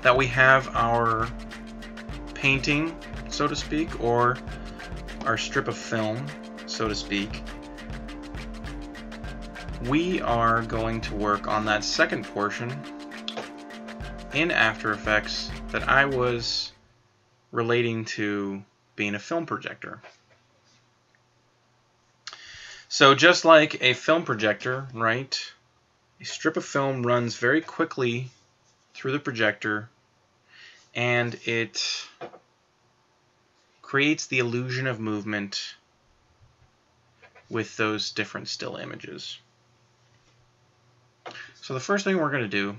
that we have our painting, so to speak, or our strip of film, so to speak, we are going to work on that second portion in After Effects that I was relating to being a film projector. So just like a film projector, right, a strip of film runs very quickly through the projector and it creates the illusion of movement with those different still images. So the first thing we're going to do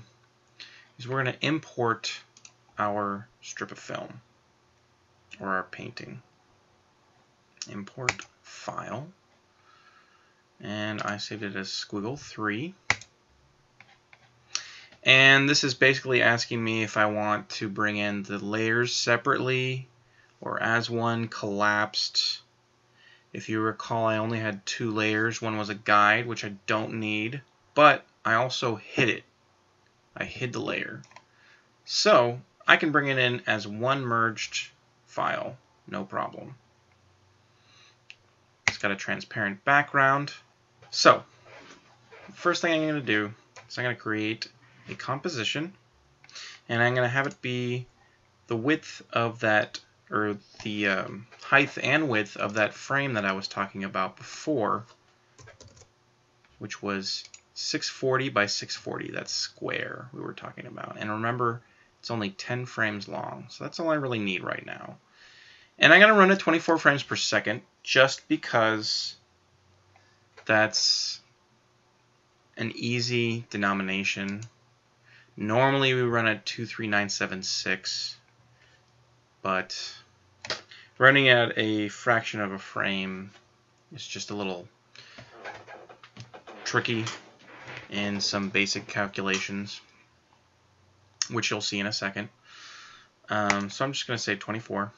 is we're going to import our strip of film or our painting. Import file, and I saved it as squiggle 3. And this is basically asking me if I want to bring in the layers separately or as one collapsed. If you recall, I only had 2 layers. One was a guide, which I don't need, but I also hid it. I hid the layer. So I can bring it in as one merged file, no problem. It's got a transparent background. So the first thing I'm going to do is I'm going to create a composition, and I'm going to have it be the width of that, or the height and width of that frame that I was talking about before, which was 640 by 640, that square we were talking about. And remember, it's only 10 frames long, so that's all I really need right now. And I'm going to run at 24 frames per second just because that's an easy denomination. Normally we run at 23976, but running at a fraction of a frame is just a little tricky in some basic calculations, which you'll see in a second. So I'm just going to say 24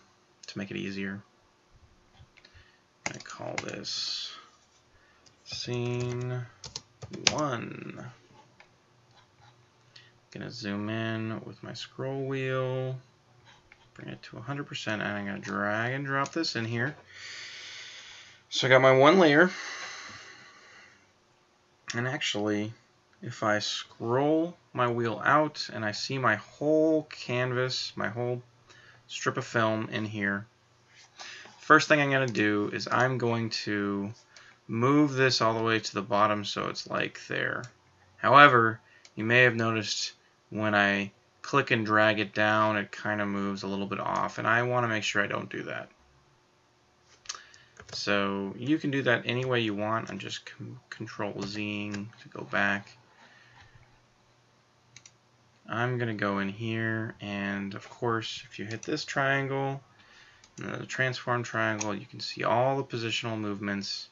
to make it easier. I call this scene 1. Going to zoom in with my scroll wheel, bring it to 100%, and I'm going to drag and drop this in here. So I got my one layer, and actually, if I scroll my wheel out and I see my whole canvas, my whole strip of film in here, first thing I'm going to do is I'm going to move this all the way to the bottom so it's like there. However, you may have noticed when I click and drag it down, it kind of moves a little bit off, and I want to make sure I don't do that. So you can do that any way you want. I'm just Control-Zing to go back. I'm going to go in here, and of course, if you hit this triangle, and the transform triangle, you can see all the positional movements,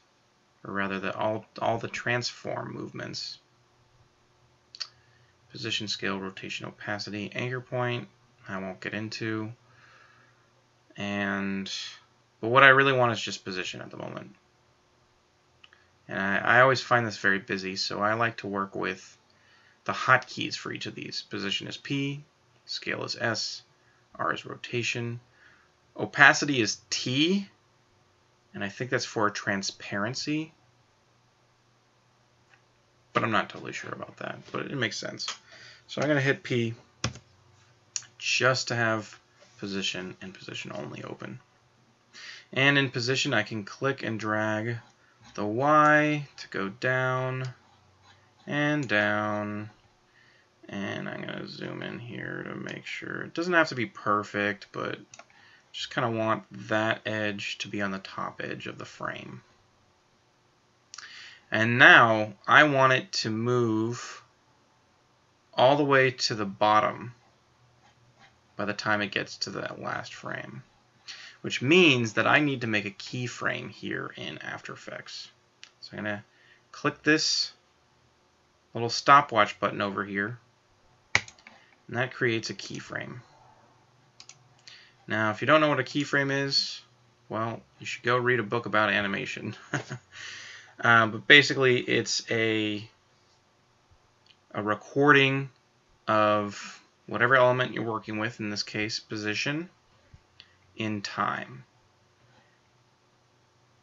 or rather all the transform movements. Position, scale, rotation, opacity, anchor point, I won't get into. But what I really want is just position at the moment. And I always find this very busy, so I like to work with the hotkeys for each of these. Position is P, scale is S, R is rotation, opacity is T, and I think that's for transparency. But I'm not totally sure about that, but it makes sense. So I'm going to hit P just to have position and position only open. And in position, I can click and drag the Y to go down and down. And I'm going to zoom in here to make sure. It doesn't have to be perfect, but just kind of want that edge to be on the top edge of the frame. And now I want it to move all the way to the bottom by the time it gets to that last frame, which means that I need to make a keyframe here in After Effects. So I'm going to click this little stopwatch button over here, and that creates a keyframe. Now, if you don't know what a keyframe is, well, you should go read a book about animation. But basically, it's a recording of whatever element you're working with, in this case position, in time.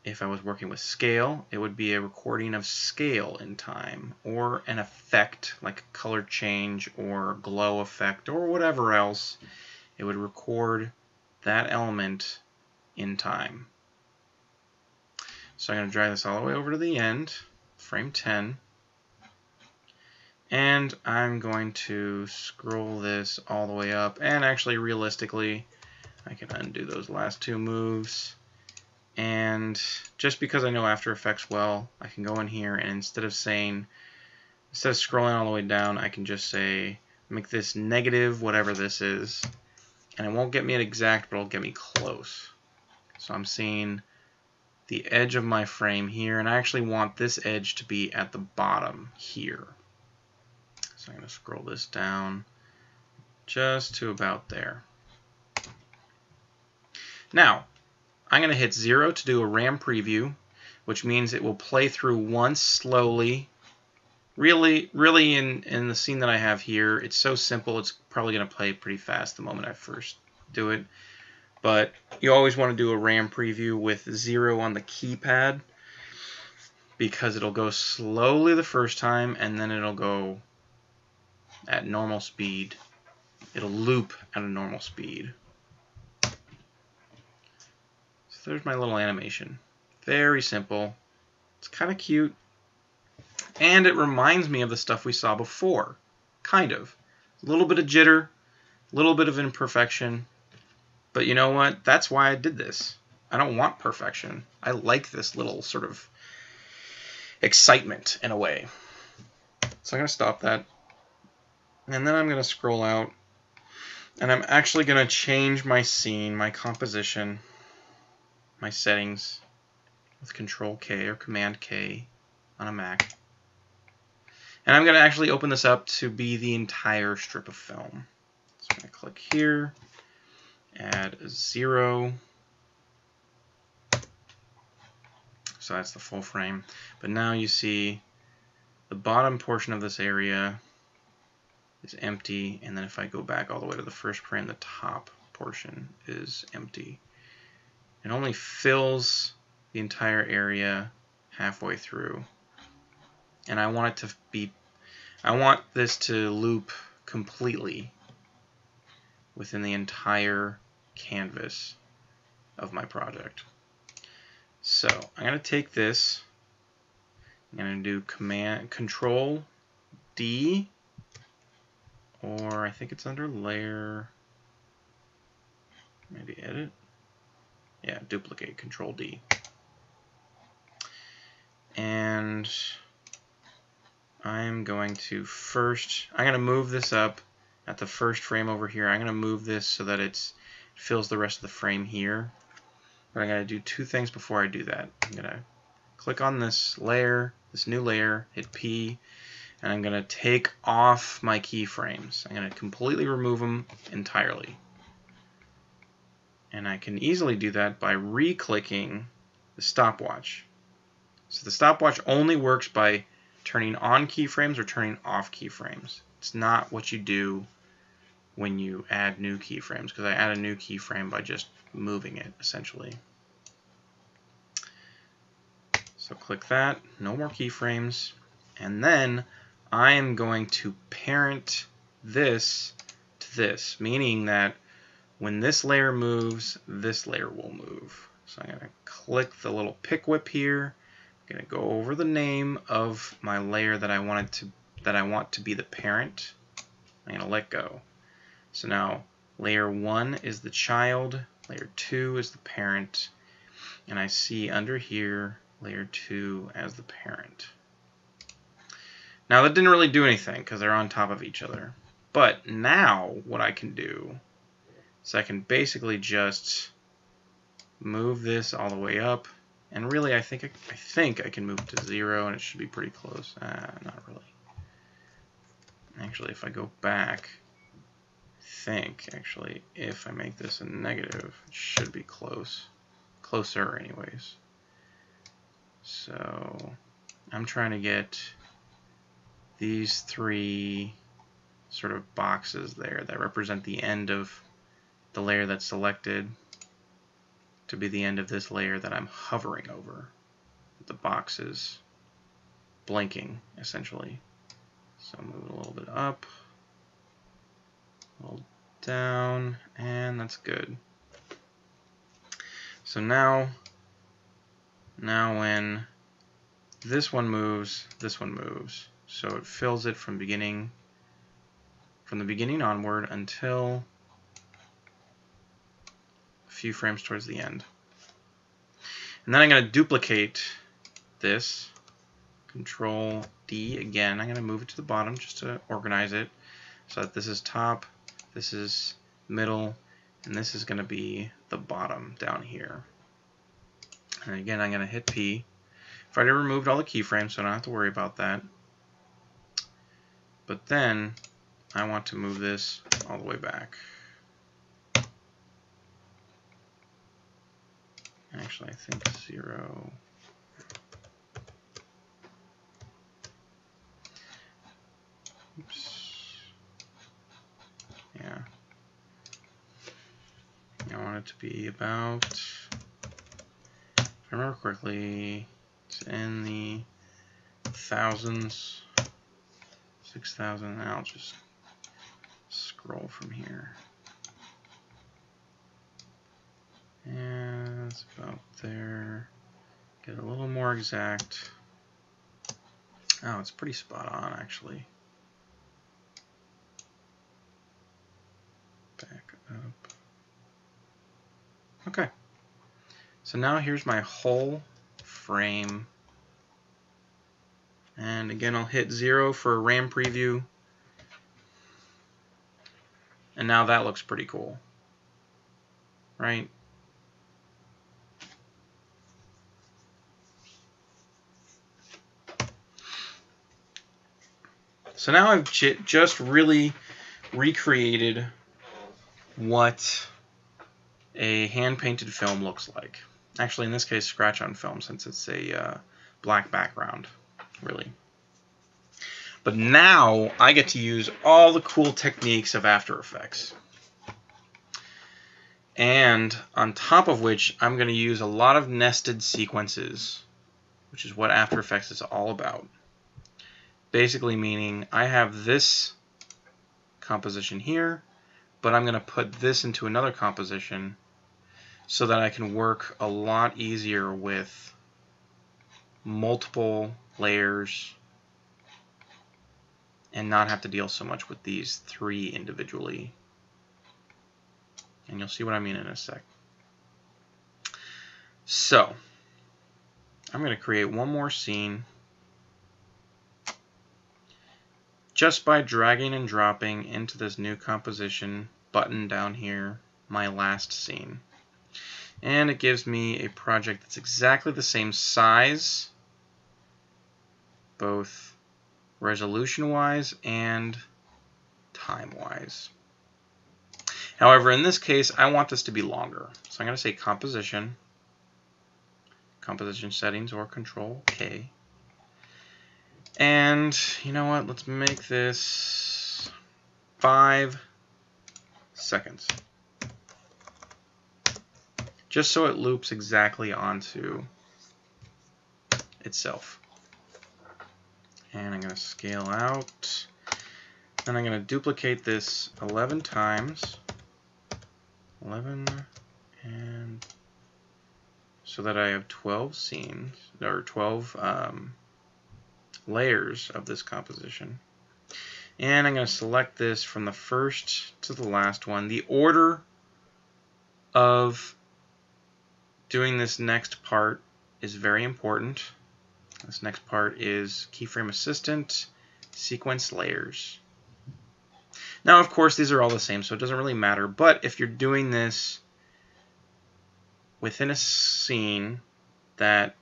If I was working with scale, it would be a recording of scale in time, or an effect like a color change or glow effect or whatever else. It would record that element in time. So I'm going to drag this all the way over to the end, frame 10, and I'm going to scroll this all the way up, and actually realistically I can undo those last two moves. And just because I know After Effects well, I can go in here and instead of scrolling all the way down, I can just say, make this negative, whatever this is. And it won't get me an exact, but it'll get me close. So I'm seeing the edge of my frame here, and I actually want this edge to be at the bottom here. So I'm going to scroll this down just to about there. Now, I'm going to hit 0 to do a RAM preview, which means it will play through once slowly. Really in the scene that I have here, it's so simple, it's probably going to play pretty fast the moment I first do it. But you always want to do a RAM preview with 0 on the keypad, because it'll go slowly the first time, and then it'll go at normal speed. It'll loop at a normal speed. So there's my little animation. Very simple. It's kind of cute. And it reminds me of the stuff we saw before. Kind of. A little bit of jitter, a little bit of imperfection. But you know what? That's why I did this. I don't want perfection. I like this little sort of excitement in a way. So I'm going to stop that. And then I'm going to scroll out. And I'm actually going to change my scene, my composition, my settings with Control K or Command K on a Mac. And I'm going to actually open this up to be the entire strip of film. So I'm going to click here, add a 0. So that's the full frame. But now you see the bottom portion of this area is empty, and then if I go back all the way to the first frame, the top portion is empty. It only fills the entire area halfway through. And I want this to loop completely within the entire canvas of my project. So I'm going to take this, I'm going to do Control D, or I think it's under Layer, maybe Edit. Yeah, duplicate, Control D. And I'm going to move this up at the first frame over here. I'm going to move this so that it fills the rest of the frame here. But I'm going to do two things before I do that. I'm going to click on this layer, this new layer, hit P, and I'm going to take off my keyframes. I'm going to completely remove them entirely. And I can easily do that by re-clicking the stopwatch. So the stopwatch only works by turning on keyframes or turning off keyframes. It's not what you do when you add new keyframes, because I add a new keyframe by just moving it, essentially. So click that, no more keyframes, and then I'm going to parent this to this, meaning that when this layer moves, this layer will move. So I'm going to click the little pick whip here. I'm going to go over the name of my layer that I want to be the parent. I'm going to let go. So now layer 1 is the child, layer 2 is the parent, and I see under here layer 2 as the parent. Now that didn't really do anything because they're on top of each other. But now what I can do is I can basically just move this all the way up, and really I think I can move it to 0 and it should be pretty close. Not really. Actually, if I go back, actually if I make this a negative, it should be closer anyways. So I'm trying to get these three sort of boxes there that represent the end of the layer that's selected to be the end of this layer that I'm hovering over. The box is blinking, essentially. So move it a little bit up, a little down, and that's good. So now when this one moves, this one moves. So it fills it from the beginning onward until a few frames towards the end. And then I'm going to duplicate this. Control D again. I'm going to move it to the bottom just to organize it so that this is top, this is middle, and this is going to be the bottom down here. And again, I'm going to hit P. I've already removed all the keyframes, so I don't have to worry about that. But then I want to move this all the way back. Actually, I think 0. Oops. Yeah. I want it to be about, if I remember correctly, it's in the thousands, 6,000. I'll just scroll from here. And it's about there. Get a little more exact. Oh, it's pretty spot on, actually. Back up. Okay. So now here's my whole frame. And again, I'll hit 0 for a RAM preview. And now that looks pretty cool. Right? So now I've just really recreated what a hand-painted film looks like. Actually, in this case, scratch on film, since it's a black background, really. But now I get to use all the cool techniques of After Effects. And on top of which, I'm going to use a lot of nested sequences, which is what After Effects is all about. Basically meaning I have this composition here, but I'm going to put this into another composition so that I can work a lot easier with multiple layers and not have to deal so much with these 3 individually. And you'll see what I mean in a sec. So I'm going to create one more scene just by dragging and dropping into this new composition button down here, my last scene. And it gives me a project that's exactly the same size, both resolution-wise and time-wise. However, in this case, I want this to be longer. So I'm going to say composition, composition settings, or Control K. And you know what? Let's make this 5 seconds. Just so it loops exactly onto itself. And I'm going to scale out. Then I'm going to duplicate this 11 times. 11 and so that I have 12 scenes, or 12 layers of this composition. And I'm going to select this from the first to the last one. The order of doing this next part is very important. This next part is Keyframe Assistant, Sequence Layers. Now, of course, these are all the same, so it doesn't really matter. But if you're doing this within a scene that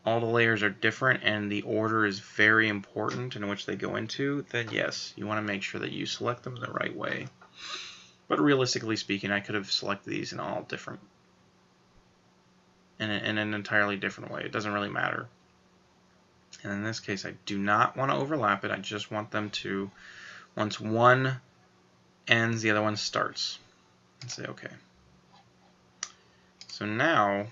all the layers are different and the order is very important in which they go into, then yes, you want to make sure that you select them the right way. But realistically speaking, I could have selected these in all different, in an entirely different way. It doesn't really matter. And in this case, I do not want to overlap it. I just want them to Once one ends, the other one starts. And say OK. So now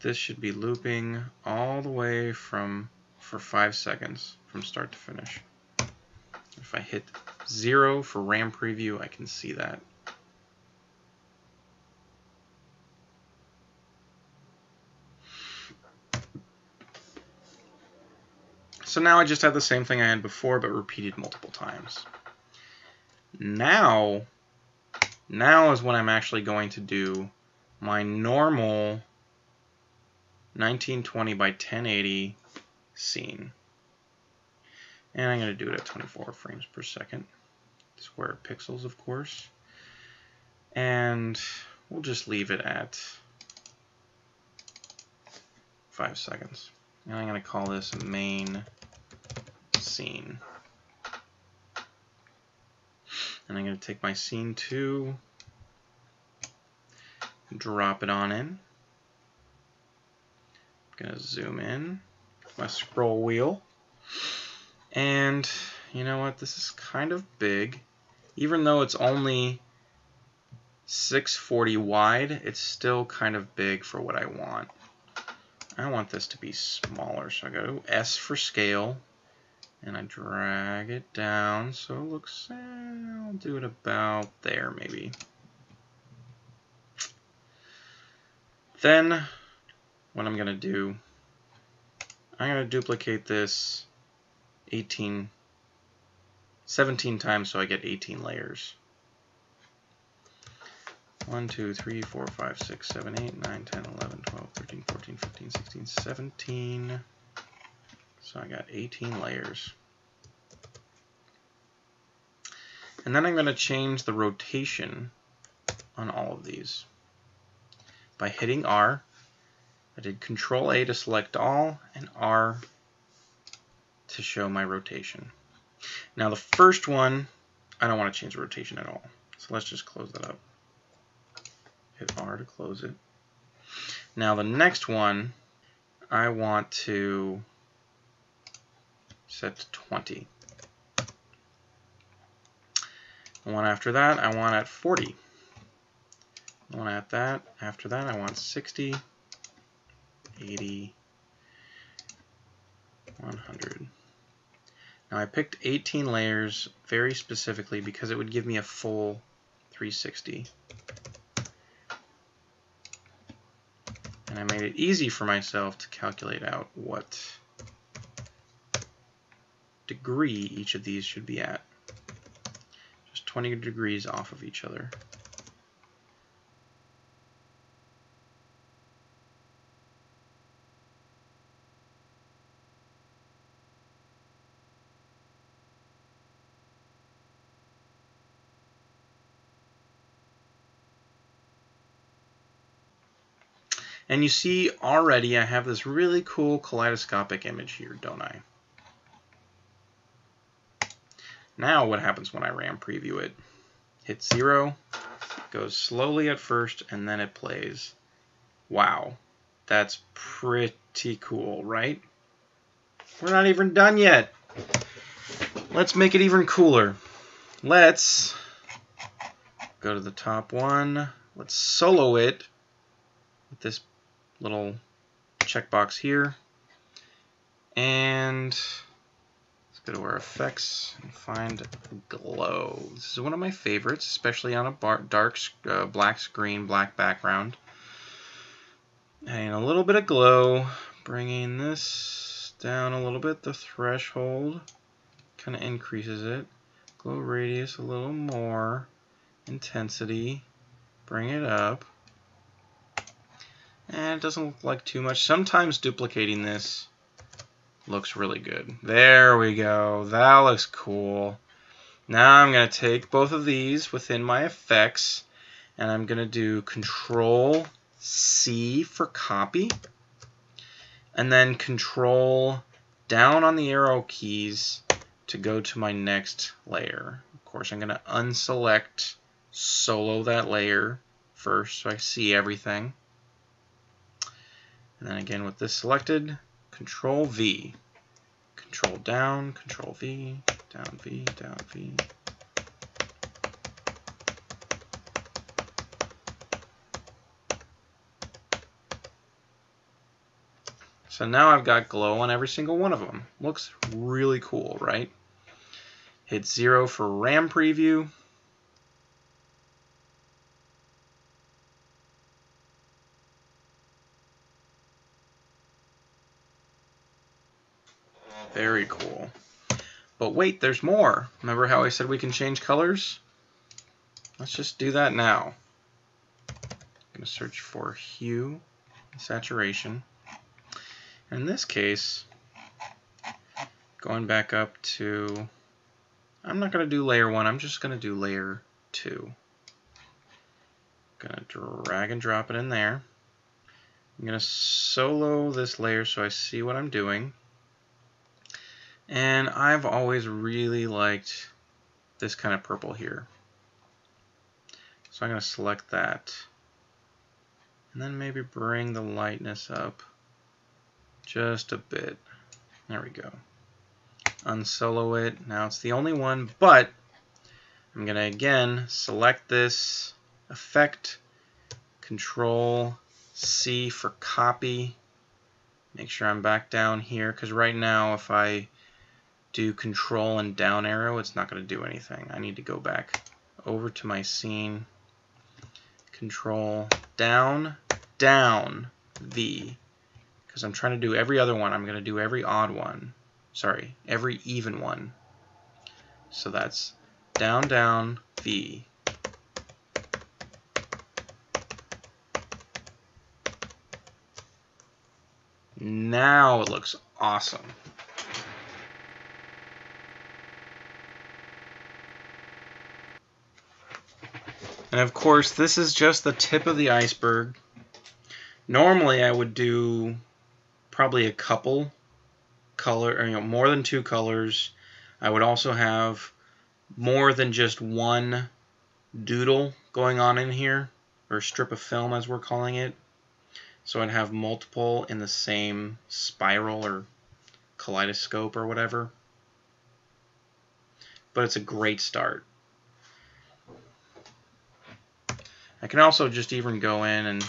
this should be looping all the way for 5 seconds from start to finish. If I hit 0 for RAM preview, I can see that. So now I just have the same thing I had before, but repeated multiple times. Now is when I'm actually going to do my normal 1920 by 1080 scene. And I'm going to do it at 24 frames per second. Square pixels, of course. And we'll just leave it at 5 seconds. And I'm going to call this main scene. And I'm going to take my scene 2, drop it on in. I'm going to zoom in with my scroll wheel. And you know what? This is kind of big. Even though it's only 640 wide, it's still kind of big for what I want. I want this to be smaller, so I go to S for scale, and I drag it down so it looks, I'll do it about there maybe. Then what I'm going to do, I'm going to duplicate this 17 times so I get 18 layers. 1, 2, 3, 4, 5, 6, 7, 8, 9, 10, 11, 12, 13, 14, 15, 16, 17. So I got 18 layers. And then I'm going to change the rotation on all of these. By hitting R, I did Control A to select all, and R to show my rotation. Now the first one, I don't want to change the rotation at all. So let's just close that up. Hit R to close it. Now the next one, I want to set to 20. The one after that, I want at 40. The one at that, after that, I want 60, 80, 100. Now I picked 18 layers very specifically because it would give me a full 360. And I made it easy for myself to calculate out what degree each of these should be at. Just 20 degrees off of each other. And you see already I have this really cool kaleidoscopic image here, don't I? Now what happens when I RAM preview it? Hit 0, goes slowly at first, and then it plays. Wow, that's pretty cool, right? We're not even done yet. Let's make it even cooler. Let's go to the top one. Let's solo it with this little checkbox here. And let's go to our effects and find glow. This is one of my favorites, especially on a dark black screen, black background. And a little bit of glow, bringing this down a little bit, the threshold kind of increases it. Glow radius a little more, intensity, bring it up. And it doesn't look like too much. Sometimes duplicating this looks really good. There we go. That looks cool. Now I'm going to take both of these within my effects, and I'm going to do Control C for copy, and then Control down on the arrow keys to go to my next layer. Of course, I'm going to unselect, solo that layer first so I see everything. And then again with this selected, Control V. Control down, Control V, down V, down V. So now I've got glow on every single one of them. Looks really cool, right? Hit 0 for RAM preview. Very cool. But wait, there's more. Remember how I said we can change colors? Let's just do that now. I'm going to search for hue and saturation. In this case, going back up to, I'm not going to do layer 1, I'm just going to do layer 2. Going to drag and drop it in there. I'm going to solo this layer so I see what I'm doing. And I've always really liked this kind of purple here. So I'm going to select that. And then maybe bring the lightness up just a bit. There we go. Unsolo it. Now it's the only one, but I'm going to again select this effect, Control C for copy. Make sure I'm back down here, because right now if I do Control and down arrow, it's not going to do anything. I need to go back over to my scene, Control down, down, V. Because I'm trying to do every other one, I'm going to do every odd one. Sorry, every even one. So that's down, down, V. Now it looks awesome. And of course, this is just the tip of the iceberg. Normally, I would do probably a couple color, or more than 2 colors. I would also have more than just one doodle going on in here, or strip of film as we're calling it. So I'd have multiple in the same spiral or kaleidoscope or whatever. But it's a great start. I can also just even go in and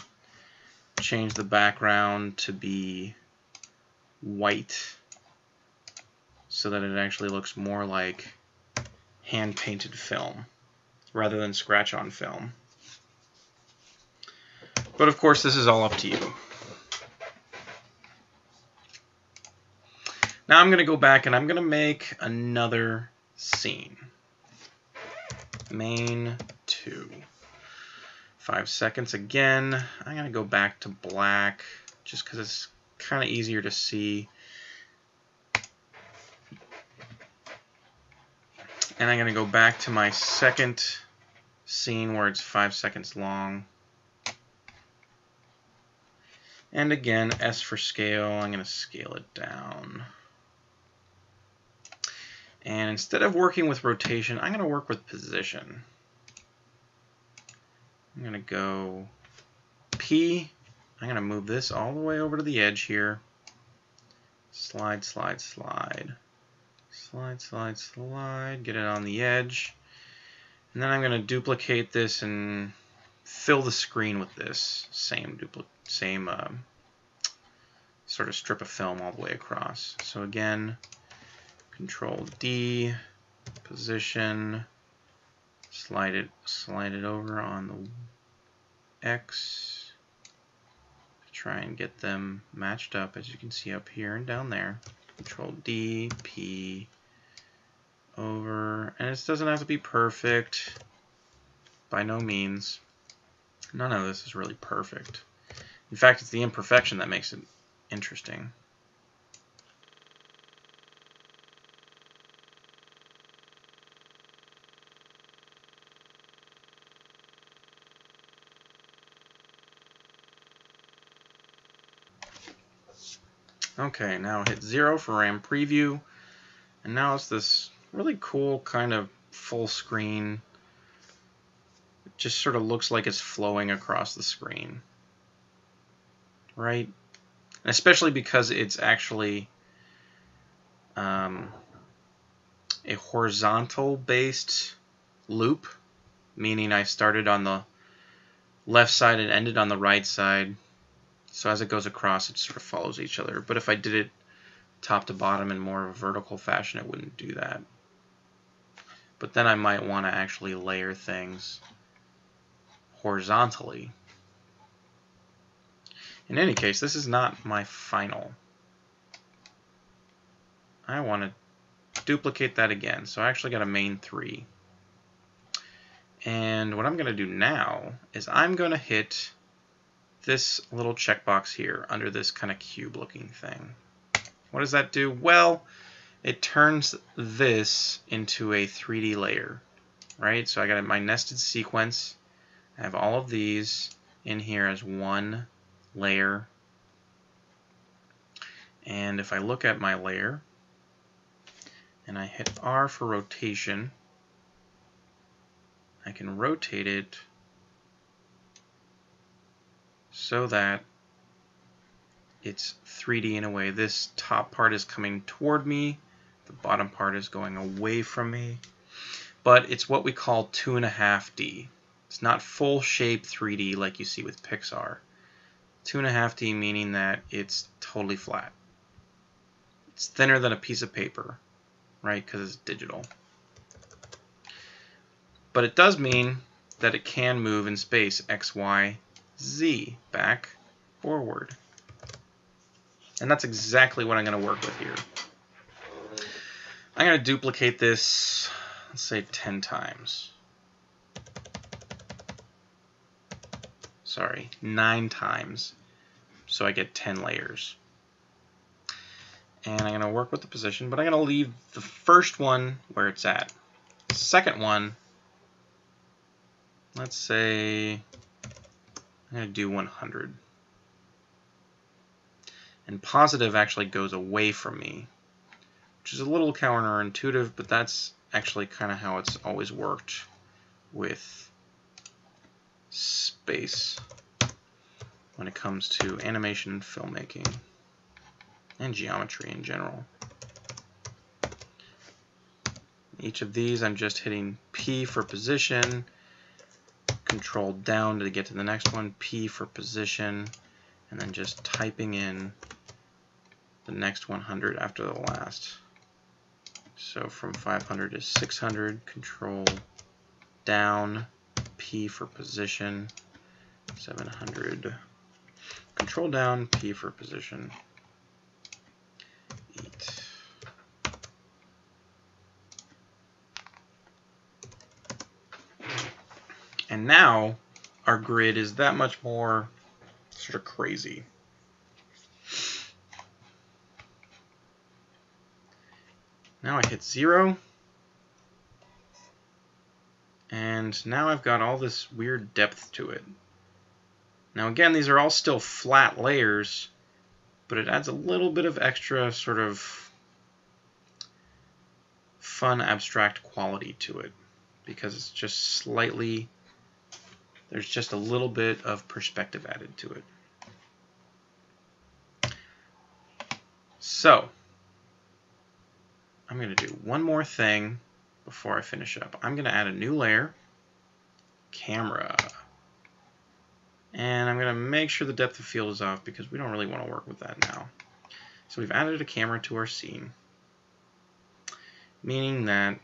change the background to be white so that it actually looks more like hand-painted film rather than scratch-on film. But of course, this is all up to you. Now I'm going to go back and I'm going to make another scene. Main 2. 5 seconds again. I'm going to go back to black just because it's kind of easier to see. And I'm going to go back to my second scene where it's 5 seconds long. And again, S for scale, I'm going to scale it down. And instead of working with rotation, I'm going to work with position. I'm going to go P. I'm going to move this all the way over to the edge here. Slide, slide, slide. Slide, slide, slide. Get it on the edge. And then I'm going to duplicate this and fill the screen with this same sort of strip of film all the way across. So again, Control D, position, slide it over on the X. Try and get them matched up, as you can see up here and down there. Control D, P, over, and it doesn't have to be perfect, by no means. None of this is really perfect. In fact, it's the imperfection that makes it interesting. Okay, now hit 0 for RAM preview, and now it's this really cool kind of full screen. It just sort of looks like it's flowing across the screen, right? And especially because it's actually a horizontal based loop, meaning I started on the left side and ended on the right side. So as it goes across, it sort of follows each other. But if I did it top to bottom in more of a vertical fashion, it wouldn't do that. But then I might want to actually layer things horizontally. In any case, this is not my final. I want to duplicate that again. So I actually got a main 3. And what I'm going to do now is I'm going to hit this little checkbox here under this kind of cube looking thing. What does that do? Well, it turns this into a 3D layer, right? So I got my nested sequence. I have all of these in here as one layer. And if I look at my layer and I hit R for rotation, I can rotate it so that it's 3D in a way. This top part is coming toward me, the bottom part is going away from me, but it's what we call 2.5D. It's not full shape 3D like you see with Pixar. 2.5D meaning that it's totally flat. It's thinner than a piece of paper, right, because it's digital. But it does mean that it can move in space, X, Y, Z, back, forward. And that's exactly what I'm going to work with here. I'm going to duplicate this, let's say 10 times. Sorry, 9 times. So I get 10 layers. And I'm going to work with the position, but I'm going to leave the first one where it's at. The second one, let's say I'm going to do 100. And positive actually goes away from me, which is a little counterintuitive, but that's actually kind of how it's always worked with space when it comes to animation and filmmaking and geometry in general. Each of these I'm just hitting P for position, control down to get to the next one, P for position, and then just typing in the next 100 after the last. So from 500 to 600, control down, P for position, 700, control down, P for position, 8. And now our grid is that much more sort of crazy. Now I hit 0, and now I've got all this weird depth to it. Now again, these are all still flat layers, but it adds a little bit of extra sort of fun abstract quality to it, because it's just slightly, there's just a little bit of perspective added to it. So I'm going to do one more thing before I finish up. I'm going to add a new layer, camera, and I'm going to make sure the depth of field is off because we don't really want to work with that now. So we've added a camera to our scene, meaning that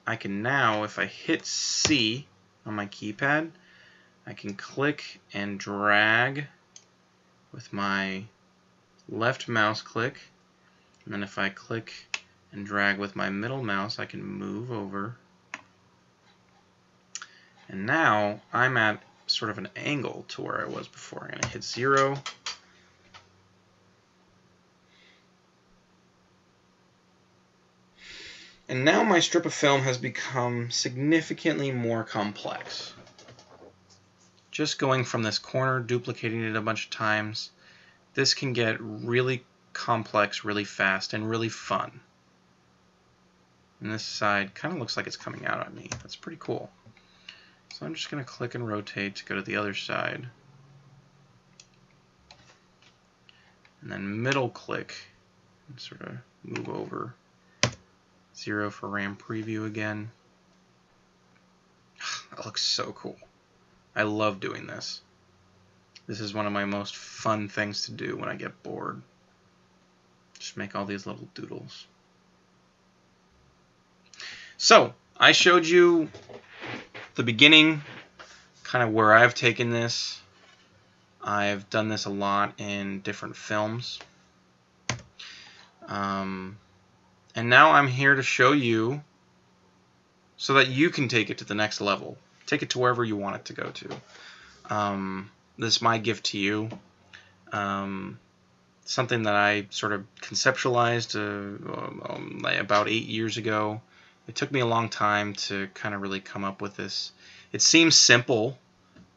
I can now, if I hit C on my keypad, I can click and drag with my left mouse click, and then if I click and drag with my middle mouse, I can move over. And now I'm at sort of an angle to where I was before. I'm going to hit 0. And now my strip of film has become significantly more complex. Just going from this corner, duplicating it a bunch of times, this can get really complex really fast and really fun. And this side kind of looks like it's coming out at me. That's pretty cool. So I'm just going to click and rotate to go to the other side. And then middle click and sort of move over. 0 for RAM preview again. That looks so cool. I love doing this. This is one of my most fun things to do when I get bored. Just make all these little doodles. So, I showed you the beginning, kind of where I've taken this. I've done this a lot in different films. And now I'm here to show you so that you can take it to the next level. Take it to wherever you want it to go to. This is my gift to you. Something that I sort of conceptualized about 8 years ago. It took me a long time to kind of really come up with this. It seems simple,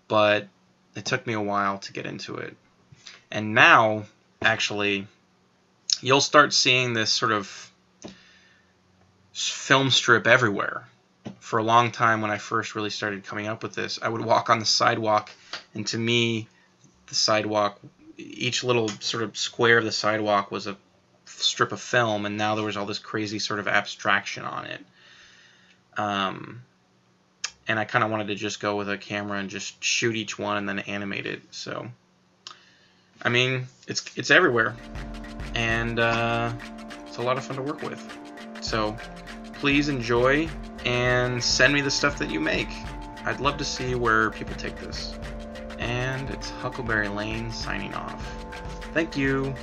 but it took me a while to get into it. And now, actually, you'll start seeing this sort of film strip everywhere. For a long time, when I first really started coming up with this, I would walk on the sidewalk, and to me, the sidewalk, each little sort of square of the sidewalk was a strip of film, and now there was all this crazy sort of abstraction on it. And I kind of wanted to just go with a camera and just shoot each one and then animate it. So, I mean, it's everywhere, and it's a lot of fun to work with. So, please enjoy and send me the stuff that you make. I'd love to see where people take this. And it's Huckleberry Lane signing off. Thank you.